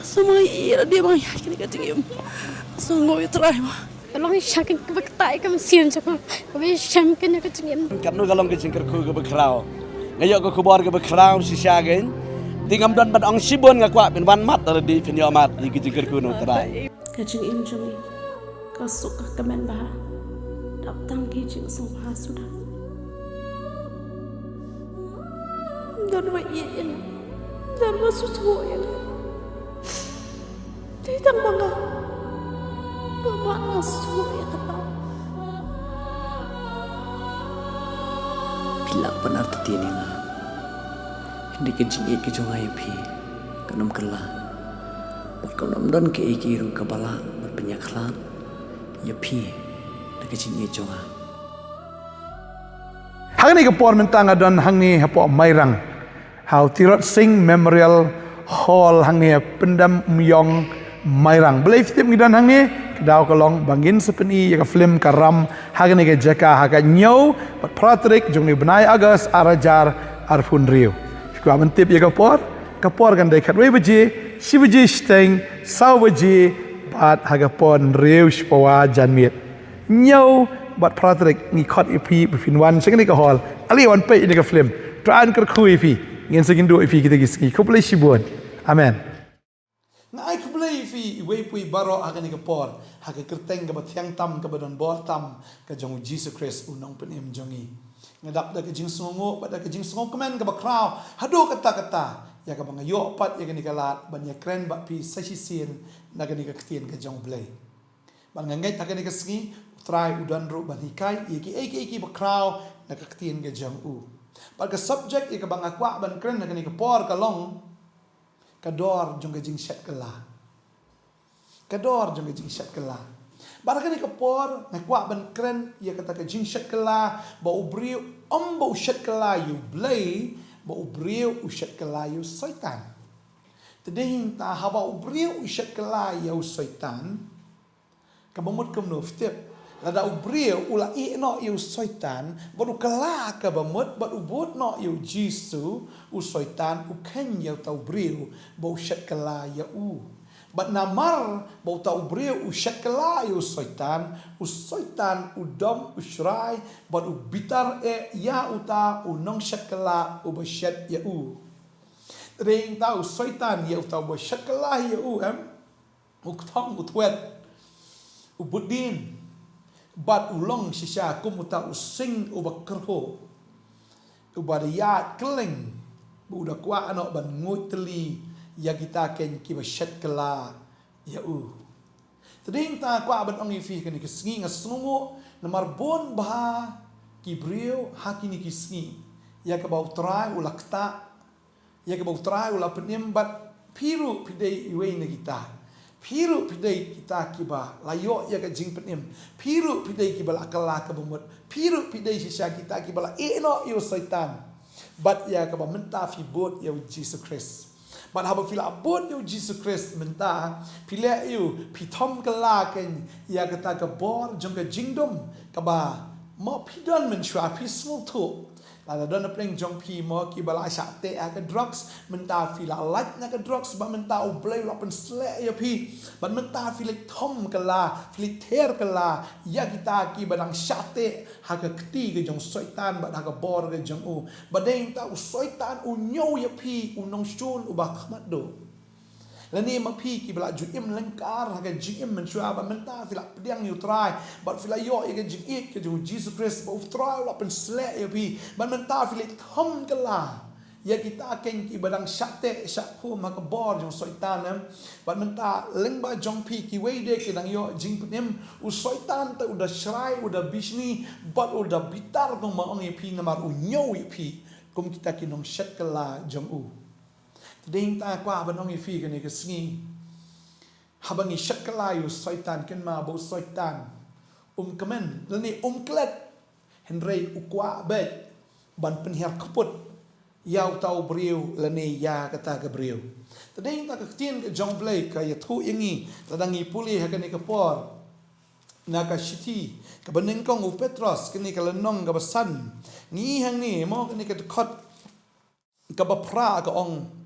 Semua iya dia bang yakin kecil. Sungguh try mah. Kalau yakin kebaktai kami sian cakap, kami yakin kecil. Kanu kalong ke jingkar ku ke bekrau. Ngayok ke Khubor ke bekrau si siagen. Tingam dan badang sibon ngakwa bin wan mat ada di video mat di jingkar ku no terai. Kecil Jong kasuk kemen bah. Datang kecil semua sudah. Dan wayin, dan masusu yang. Tidak mangga. Bapak asuh ya kata. Bila benar tetian nga. Hindi kejing ke Jong ay pi. Kanam kala. Berkanam dan ke ikiru kabala berpenyaklan. Ya pi. Na kejing Jong. Hang ni kapor mentang adon hang ni hapo mairang. How Tirot Singh Memorial Hall hang ni pendam myong mairang. Boleh fitip ngidan hang ni kedau kalong bangin sepeni ya film karam hang ni ke jaka haga nyau pat pratrik jong ni benai agas arajar arfun riu. Fikwa mentip ya kapor kan dekat we beji si beji steng sau beji pat haga pon riu spawa janmit. Nyau bat pratrik ni khot ipi befin wan second ni ka hall ali wan pe ni ka film tran ker khu ipi ngin segin do ipi kita giski ko play sibon amen na ai ko play ipi we pui baro aga ni ka por haga kerteng ka batyang tam ka badon bor tam ka jong Jesus Christ unong penem jongi ngadap da ka jing songo pada ka jing songo kemen ka bakraw hado kata ya ka bangayo pat ya ka ni kalat banya kren ba pi sasisin na ka ni ka ktien ka jong play ban ngangai ta ka ni ka ski try udan ru ban hikai iki bakraw na ka ktien ka jong u Pada subjek ia bang akwa ban kren nak ni kapor kalong kador jong ka jingshet kala. Kador jong ka jingshet kala. Bar ni kapor nakwa ban kren ia kata ka jingshet kala ba ubriu ba ushet kala you blay ba ubriu ushet kala you syaitan. Tading ta haba ubriu ushet kala you syaitan. Kabamut kum no ftip lada ubriu ula no you syaitan baru kala ka bamut baru ubut no you jisu u syaitan u ken you tau briu bau shat kala ya u bat namar bau tau briu u shat kala you syaitan u dom u shrai bat u bitar ya uta u nong shat kala u bashat ya u ring tau syaitan ya tau bashat kala ya u u thong u twet u budin bat ulong sisya kumuta using ubakerho ubadiyat keleng buda kwa anak ban ngutli ya kita ken kibashat kala ya u tading ta kwa ban ongi fi ken kisngi ngasnungu namar bon bah kibriu hakini kisngi ya ka bau trai ulakta ya ka bau trai ula penim bat piru pidei iwe na kita Piru pidai kita kiba layo ya ka jing penim. Piru pidai kiba akala ka bumut. Piru pidai sisa kita kiba la eno yo syaitan. But ya ka ba menta fi bot yo Jesus Christ. But haba fila bot yo Jesus Christ menta pila yo pitom kala ken ya kata ka bor jong ka jingdom ka ba mo pidon men shwa peaceful to. Lada don pleng jong pi mo ki bala shate ka drugs menta fila like na ka drugs ba menta o blay lapen sle ya pi ban menta fila thom kala fila ter kala ya kita ki badang shate ha ka kti ke jong syaitan ba ha ka bor ke jong u badeng ta u syaitan u nyo ya pi u nong shun u ba khmat do lani ma pi ki bala ju im lengkar ha ka jing im men shwa ba menta fila pediang you try but fila yo ya ka jing ik ke jong Jesus Christ ba u try lapen sle ya pi ban menta fila thom kala ya kita ken ki badang shate shakhu ma ka bor jong syaitan ban menta leng ba jong pi ki we de ke dang yo jing penem u syaitan ta udah shrai udah bisni but udah bitar dong ma ong pi namar u nyo pi kum kita ki nong shat kala jong u tading ta kwa ban ong fi ke ni ke sngi habangi shat kala yu syaitan ken ma bo syaitan kemen lani klet henrei ukwa bet ban penhiar kaput yau tau briu lani ya kata ke briu tading ta ke tien ke jong blai ka ya thu ingi tadangi puli ha ke ni ke por na ka shiti ka baning kong u Petros ke ni ka lenong ka basan ni hang ni mo ke ni ke khot ka ba pra ka ong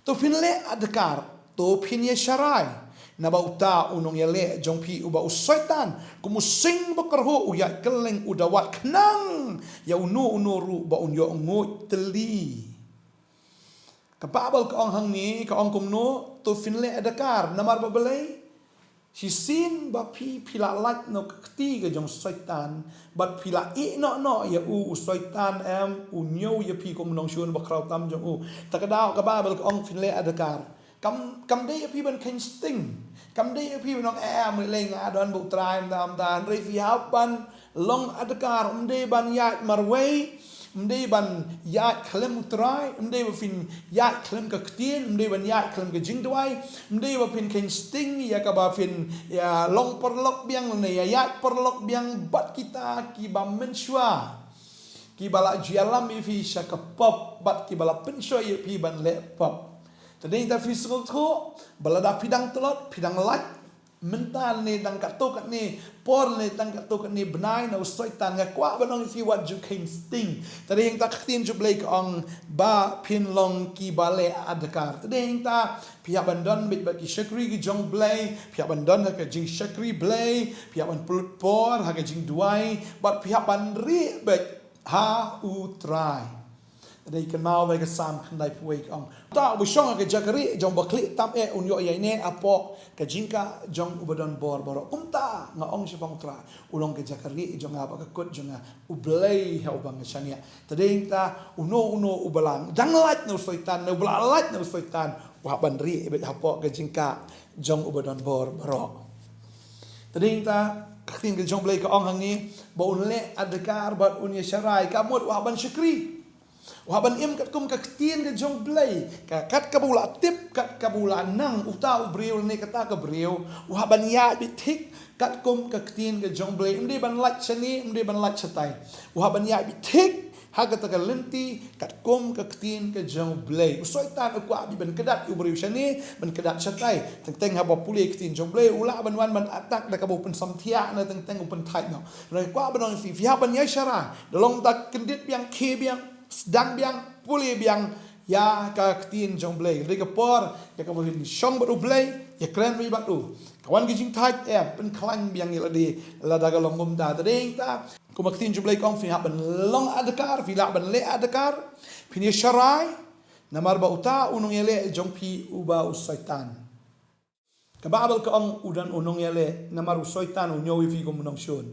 to finle adkar to pin ye syarai na ba uta unong ye le jong pi uba usaitan kumusing bakarho uya keleng udawat kenang ya unu ru ba unyo ngut teli kapabal ka ong hang ni ka ong kumno to finle adakar namar ba belai si sin ba pi pila lat no kti ga jong saitan bat pila I no ya saitan am unyo ya pi kumnong shun ba kraw tam jong takadaw kapabal ka ong finle adakar cầm đâyพี่เป็น casting cầm đâyพี่เป็นน้องแอมเลยงาดอนบุตรายตามตาเรียฟิฮาบันลงอัตการได้บันยาดมารเวได้บันยาดเคลมอุตรายได้บันฟินยาดเคลมกับเตียนได้บันยาดเคลมกับจิงด้วยได้บันฟิน casting yaกับบันฟินya long perlok biangเนี่ยยาด perlok biang bat kita kibam menshua kibala jialam ifi syakapop bat kibala pensua ya pi ban lepop tadi kita fiscal tu balada pidang telot pidang lat mental ni dang katuk ni por ni dang katuk ni benai na usaitan ngakwa banong if you what you can sting tadi yang tak tin jublai ka ong ba pin long ki bale adakar tadi yang ta pihak bandon bit bagi syakri ki jong blai pihak bandon ha ka jing syakri blai pihak ban pulut por ha ka jing duai bat pihak ban ri bet ha utrai Tadi kan mau bagi sam kendai puai ong. Tak busong ke jakari jong bakli tam unyo ya ini apa ke jingka jong ubadon bor borok kumta nga ong sipang tra ulong ke jakari jong apa ke kut jong ublei ha ubang syania. Tadi ta uno ubalang danglat no saitan no blalat no saitan wa bandri bet apa ke jingka jong ubadon bor borok. Tadi ta katin ke jong blei ke ong hang ni ba unle adakar bat unya syarai kamut wa ban syukri Wahaban im kat kum kaktian ke jong blai kat kabula tip kat kabula nang uta ubriu ne kata ka briu wahaban ya bitik kat kum kaktian ke jong blai imdi ban lat chani imdi ban lat chatai wahaban ya bitik haga ta lenti kat kum kaktian ke jong blai usaitan aku abi ban kedat ubriu chani ban kedat chatai teng haba puli kaktian jong blai ula ban wan ban atak da kabu pen samthia na teng pen thai no rai kwa ban fi haban ya syara dolong tak kendit biang ke biang sedang biang puli biang ya kaktin jong blai rega por ya ka bohin shong batu blai ya kren wi batu kawan gijing thai pen klang biang ya di la daga longom da tadeng ta kumaktin jong blai kong fi haban long adakar fi la ban le adakar pini syarai namar ba uta unong yele jong pi uba usaitan kababal ka ong udan unong yele namar usaitan unyo wi fi kumunong shun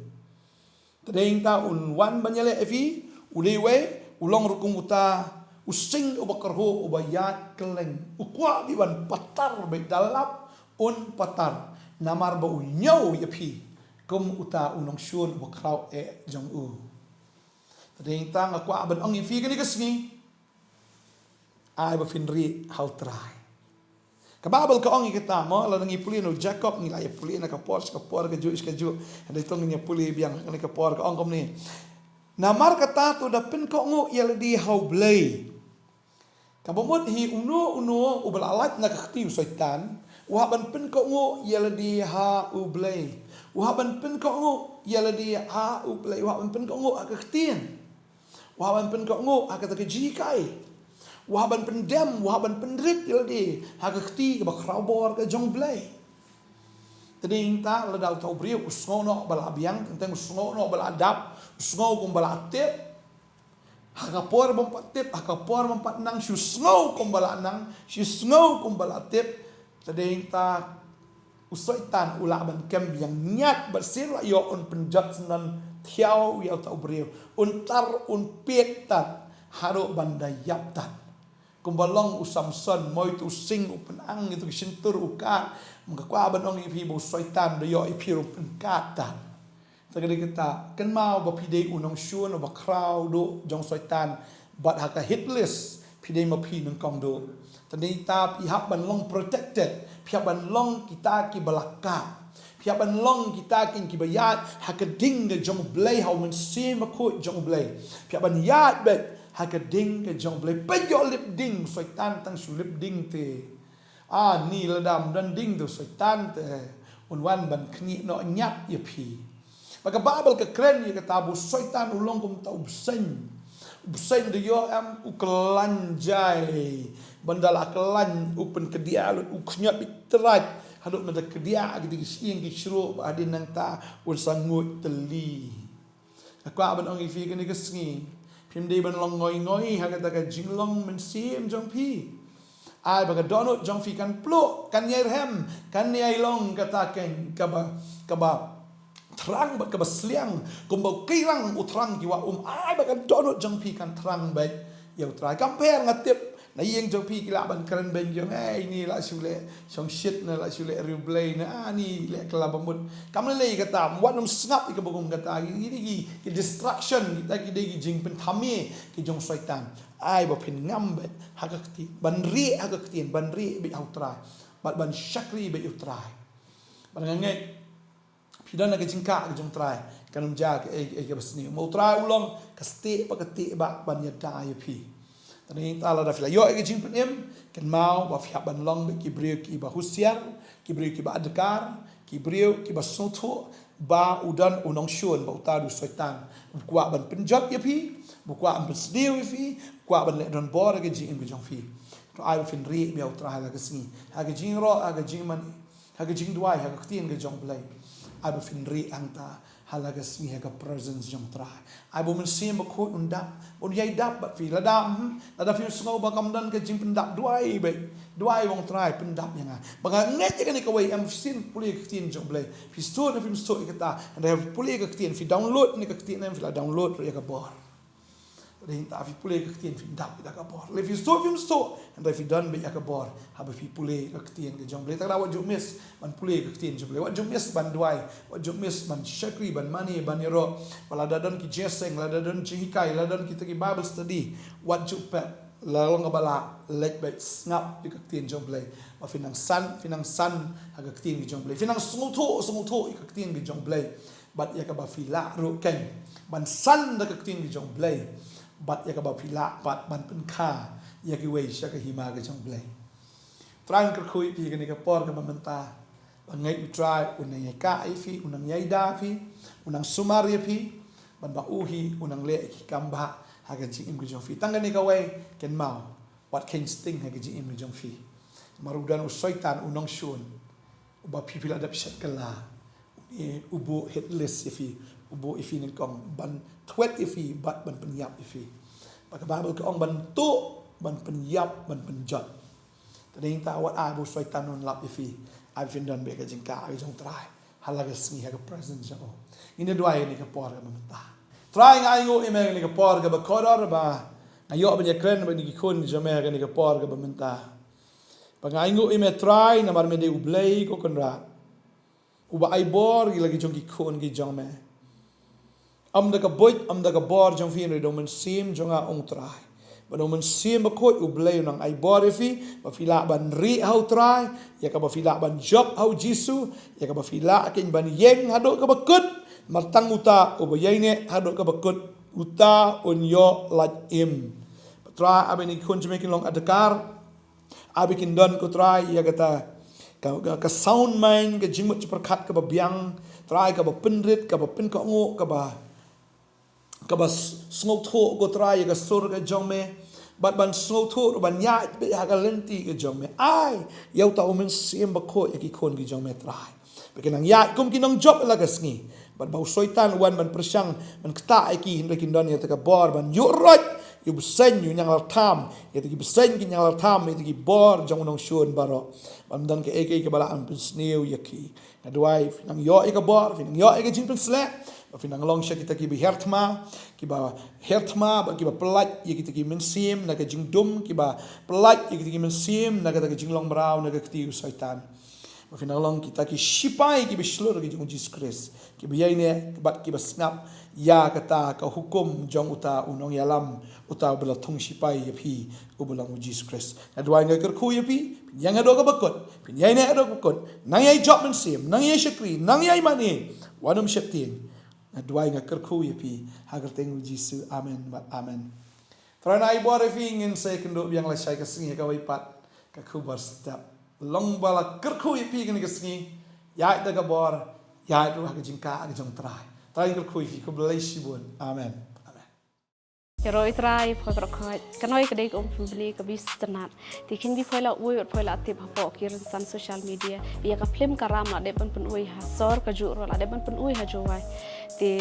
tadeng ta unwan ban yele fi ulewe ulong rukung uta using ubakarho ubayat keleng ukwa biwan patar baik dalap un patar namar ba unyaw yapi kum uta unong syun ubakraw jong tadeng ta ngakwa ban ong ifi kani kasni ay ba finri how try kababal ka ong ikita mo la nang ipuli no Jacob ngilay ipuli na kapor ka ju ada itong nya puli biang kani kapor ka ong kom ni namar kata tu da pen ko ngo yel di hau blai kabomot hi uno ubalalat na kakti saitan wa ban pen ko ngo yel di ha u blai wa ban pen ko ngo yel di ha u blai wa ban pen ko ngo akaktien wa ban pen ko ngo akata jikai wa ban pen dem wa ban pen rit yel di ha kakti ba Khubor ka jong blai tading ta la dau tau brio usngo no bala biang tentang usngo no bala adap usngo kum bala tip hakapor bompat tip hakapor bompat nang usngo kum bala nang usngo kum bala tip tading ta usaitan ula ban kem yang nyat bersir la yo on penjat nan thiau ya tau brio untar un pietat haro bandayap tat kumbalong usamson moy tu sing upen ang itu sintur uka mengkwa banong ipi bo saitan do yo ipi rupen katan tagadi kita kan mau ba pidei unong shun ba crowd do jong saitan bat haka hitless pidei ma pi nang kong do tadi ta pihak ban long protected pihak ban long kita ki balaka pihak ban long kita kin ki bayat haka ding de jong blai how men sim ko jong blai pihak ban yat bet haka ding ke jong blai pejo lip ding saitan tang sulip ding te ni ladam dan ding tu saitan te unwan ban kni no nyap ye pi maka babel ke kren ye katabu saitan ulong kum tau sen Busain de yo am uklanjai. Bandala kelan upen kedia lut uknyat bitrat. Haduk nada kedia gitu siang gisro adin nang ta un sangut teli. Aku aban ong ifi kene kesngi. Pim de ban long ngoi ha kata ka jinglong men sim jong pi. Ai baga donut jong fi kan pluk kan yai hem kan yai long kata ken kaba terang bat kaba sliang kumbau kirang utrang kiwa ai baga donut jong pi kan terang baik yau try compare ngatip na yeng jong pi kila ban keren ben jong ni la sule song shit na la sule replay na ni le kala bamut kam le kata wat nom snap ke bogum kata ini ki distraction kita ki de jing pen thami ki jong syaitan ai ba phin ngam bet hakakti ban ri hakakti ban ri bi outra ban shakri bi outra ban ngai pidana ke jingka ke jong try kanum ja ke basni mo try ulong kasti pakati ba ban yada ya pi tani tala da fila yo ke jing penem kan mau ba fiap ban long ki brio ki ba husiar ki brio ki ba adkar ki brio ki ba soto ba udan unong shun ba utadu syaitan kwa ban penjat ya pi kwa ban sdiu ya pi kwa ban le don bor ke jing ke jong fi to ai fin ri bi utra la ke sni ha ke jing ro ha ke jing man ha ke jing duai ha ke tien ke jong play ai ba fin ri anta halaga sni ha ke presence jong tra ai bo men sim ba ko undap on yai dap ba fi la dam fi sngo ba kam dan ke jing pendap duai wong trai pendap yang ba nget ke ni ka wei am sin puli ke tien jong play fi sto na fi sto ke ta and have puli ke tien fi download ni ke tien na fi la download ya ka bor Ring ta fi pule ke tien fi dap da ka bor. Le fi sto and fi dan be ya ka bor. Ha fi pule ke tien ke jong ble ta wa ju mis ban pule ke tien jong ble. Wa ju mis ban duai, wa ju mis ban shakri ban mani ban yero. Wala dadan ki jeseng, la dadan jihikai, la dadan kita ki Bible study. Wa ju pe la long bala lek be snap ke tien jong ble. Wa finang san ha ke tien ke jong ble. Finang sungto ke tien ke jong ble. Bat ya ka ba fi la ro ken. Ban san da ke tien ke jong ble. Bat ya ka ba pila bat ban pen kha ya ki wei sha ka hima ka jong blai tran ka khui pi ka ni ka por ka mamenta ba ngai try unang ya ka ai fi unang yai da fi unang sumar ya fi ban ba uhi unang le ki kamba ha ka ji im ka jong fi tang ni ka wei ken mau what can sting ha ka ji im ka jong fi marudan usaitan unang shun uba pi pila da psat kala ubo headless ya fi ubo ifi ni kong ban twet ifi bat ban penyap ifi baka Bible ke ong ban tu ban penyap ban penjat tading ta wat ai bu syaitan non lap ifi ai fin dan be ka jingka ai jong try halaga sni ha ka presence jo ini dua ini ka por ka mamta try ngai ngo ime ni ka por ka ba kodor ba ayo ban ya kren ba ni ki kun jo me ka ni ka por ka mamta ba ngai ngo ime try na mar me de ublei ko konra uba ai bor gi lagi jong ki kun gi jong me am da ka bor jong fi do men sim jonga ong trai ba do men sim ba ko ublei nang ai bor fi ba fila ban ri how try ya ka ba fila ban job how jisu ya ka ba fila ken ban yeng hado ka ba kut martang uta o ba yaine hado ka ba kut uta on yo like im tra abeni kun jmekin long adakar abikin don ko try ya kata ka sound mind ka jingmut perkat ka ba biang try ka ba penrit ka ba pen ka ngo ka ba sngo tho ko try ka sur ka jong me bat ban sngo tho ban ya be ha ka lenti ka jong me ai yau ta men sim ba ko ya ki kon ki jong me try bekin ang ya kum kinong job la ka sngi bat ba soitan wan ban persang ban kta ai ki hin kin don ya ta ka bor ban yu rot yu bsen yu nyang la tham ya ta ki bsen ki nyang la tham ya ta ki bor jong nong shun baro ban dan ke ek bala an sneu ya ki na duai nang yo e ka bor nang yo e ka jing pen slap finang long sha kita ki bi hertma ba ki ba pelat ye kita ki mensim na ka jing dum ki ba pelat ye kita ki mensim na ka jing long brau na ka ti syaitan ba finang long kita ki shipai ki bi shlur ki jong Jesus Christ ki bi yaine bat ki ba snap ya kata ka hukum jong uta unong yalam uta bela thong shipai ye phi ubulang Jesus Christ na dwai ngai ker khu ye phi yang ado ka bakot pin yaine ado bakot nang yai job mensim nang yai shakri nang yai mani wanum shaktin na duai nga kerku ya pi hagar tengu jisu amen bat amen trana ai bore fi ngin se kendo biang la shai ka singi ka wai pat ka khubor step long bala kerku ya pi ngin ka singi ya da ka bor ya du ha ka jingka ka jong trai kerku fi ko blai shibun amen Rồi trai phơi bạc khơi, cái nói cái đây cũng beli cái bis tenat. Thì khi đi phơi là uy, phơi là tip hapa kirim san social media. Ia cái film karam là để ban uy hasor cái juru là để ban uy hajuai. Thì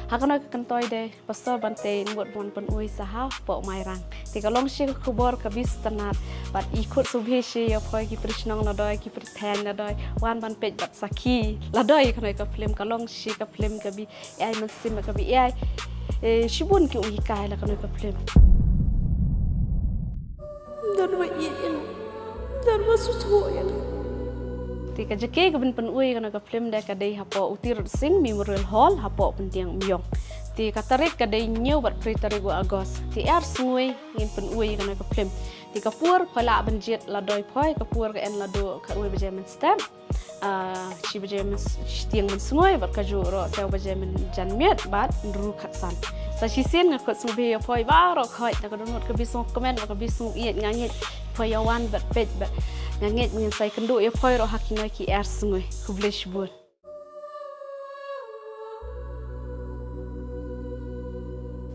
hak nói cái toi đây, pastor Bantei buat ban uy sahah po mai rang. Thì cái long shik khubor cái bis tenat, bat ikut subheshi ya phơi cái prishnong là đôi, cái pretend là đôi, wan ban page bat saki là đôi cái nói cái film cái long shik cái film cái bi ai mình sim cái bi ai. Shibun ki uhi kai la kanoi ka film. Dan wa iin. Dan wa susuyan. Ti ka jake ka ben ui kanoi ka film da ka dei hapo utir sing memorial hall hapo penting myong. Ti ka tarik ka dei new bat pritari go agos. Ti sngui ngin pen ui kanoi ka film. Ti ka pur phala benjet la doi phoi ka pur ka en la do ka ui bejaman step. Ci bejaman tiang men sngui bat ka juro sa bejaman janmiat bat ru khatsan. Sa ci sen ngakot subi ya phoi ba ro khoi ta ka donot ka bisong comment ka bisong iet ngangit phoi yawan bat page bat ngangit ngin sai kendu ya phoi ro hakinoi ki sngui kublish bun.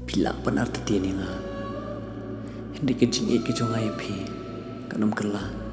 Pilak pan arti tiani nga. Hindi ka jing ke Jong ay pi. Kanam kala.